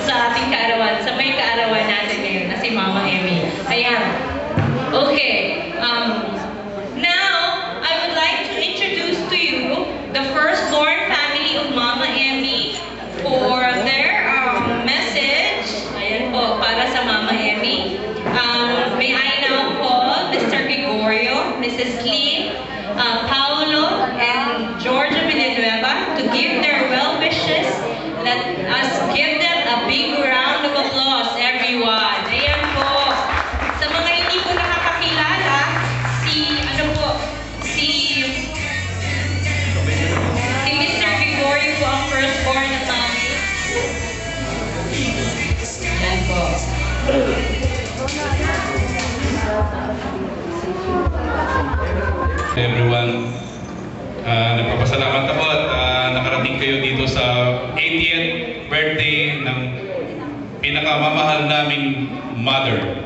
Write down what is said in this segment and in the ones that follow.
sa ating kaarawan, sa may kaarawan natin ngayon na si Mama Emmy. Ayan. Okay. Now, I would like to introduce to you the firstborn family of Mama Emmy for their message. Ayan po, para sa Mama Emmy. May I now call Mr. Gregorio, Mrs. Clean, Paolo, and Georgia Villanueva to give their well wishes. Let us give them a big round of applause, everyone. Ayan po. Sa mga hindi ko nakakakilala, si Mr. Gregorio po ang firstborn na mami. Ayan po. Everyone, nagpapasalamat ako at nakarating kayo dito sa 80th birthday ng pinakamamahal naming mother.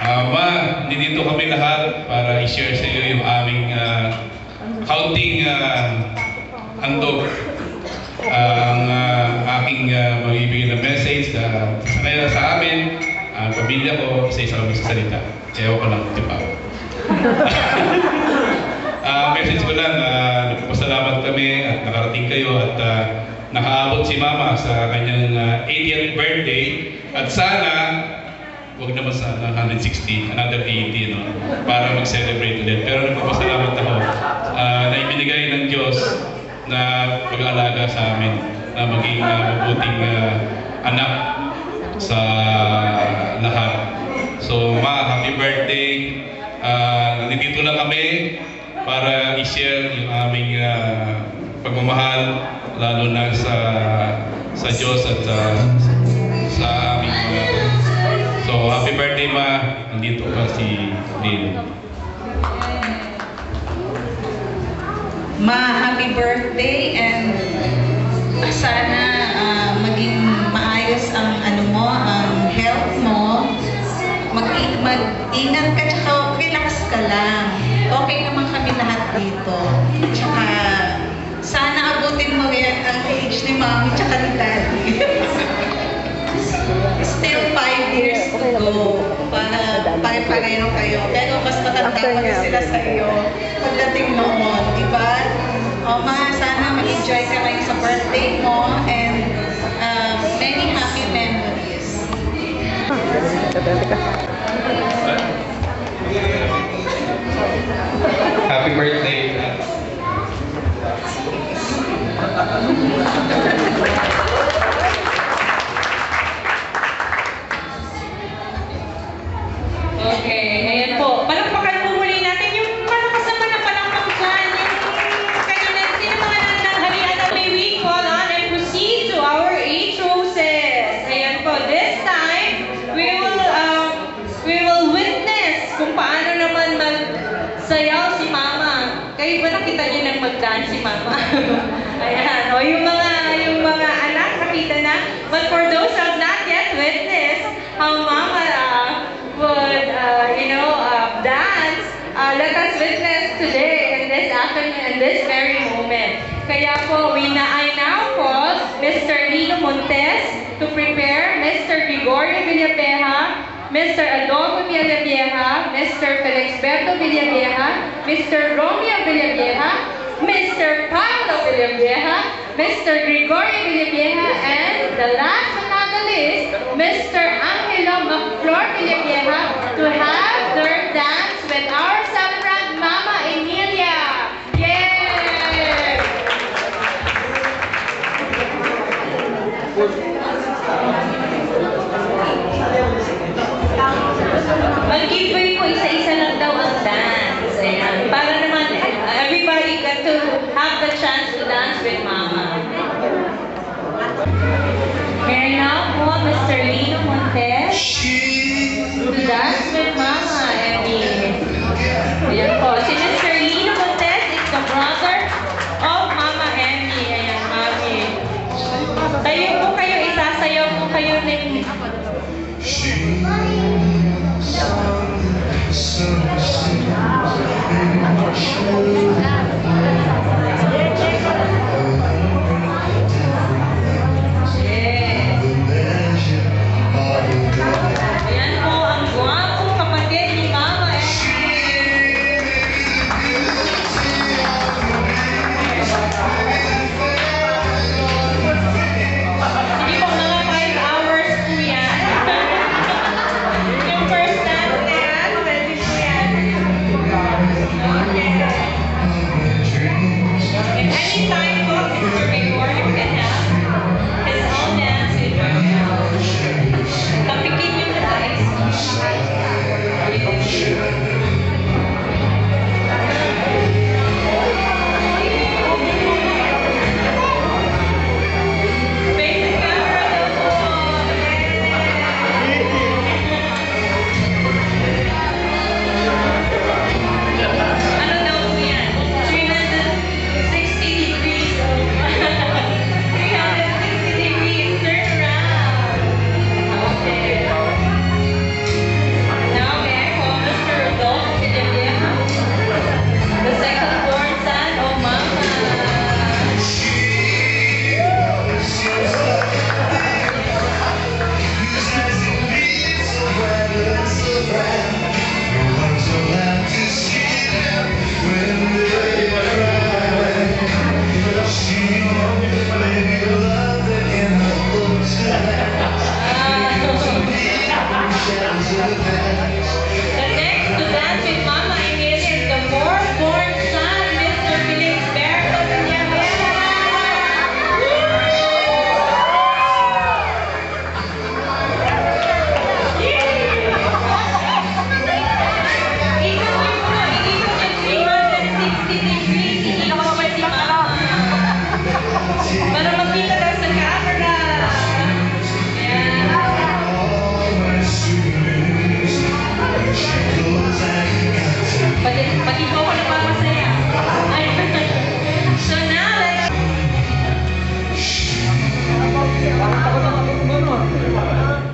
Ma, nandito kami lahat para i-share sa iyo yung aming kaunting handog. Ang aking magbibigay na message sa amin, ang pamilya ko, isa-isa kami sa salita. Ewan ko lang, di ba? Message ko lang, nagpapasalamat kami at nakarating kayo at nakaabot si Mama sa kanyang 80th birthday. At sana, huwag naman sana 160, another 80, no? Para mag-celebrate ulit. Pero nagpapasalamat ako na ibinigay ng Diyos na pag-aalaga sa amin, na maging mabuting anak sa lahat. So, Ma, happy birthday. Nandito lang kami para i-share yung aming pagmamahal, lalo na sa Diyos at sa aming So, happy birthday, Ma. Nandito pa si Lino. Ma, happy birthday and sana maging maayos ang ang health mo. Mag-ingat ka, tsaka relax ka lang. Okay naman kami lahat dito. Tsaka sana abutin mo yan ang age ni Mami tsaka ni Daddy. Still 5 years to go para pare-pareho kayo. Pero mas matanda pa rin sila sa iyo pagdating noon, di ba? O Ma, sana mag-enjoy ka ngayon sa birthday mo and many happy memories. Happy birthday. Okay, ayan po. Palakpakan po muli natin yung malakas naman na palakpak dyan. Yung kanina, sino mga nananghalian na may we call on and proceed to our 8 roses. Ayan po. This time, we will witness kung paano naman magsayaw si Mama. Kayo ba nakita niyo nang mag-dance si Mama? Ayan. O yung mga anak nakita na. But for those who have not yet witnessed how Mama would, dance, let us witness today, in this afternoon, in this very moment. Kaya po, I now call Mr. Lino Montes to prepare Mr. Gregorio Villavieja, Mr. Adolfo Villavieja, Mr. Felixberto Villavieja, Mr. Romeo Villavieja, Mr. Paolo Villavieja, Mr. Gregorio Villavieja, and the last but not the least, Mr. Angelo Macflor Villavieja to have their dance with our celebrant Mama Emilia. Yay! Mag-giveaway po, isa-isa lang daw ang dance. Ayan. Para naman everybody got to have the chance to dance with Mama. May I now call Mr. Lino Montes to dance with Mama Emmy. Ayan po. Si Mr. Lino Montes is the brother of Mama Emmy. Ayan, Mami. Tayo po kayo, isasayaw po kayo ng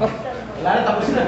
Wala na, tapos na.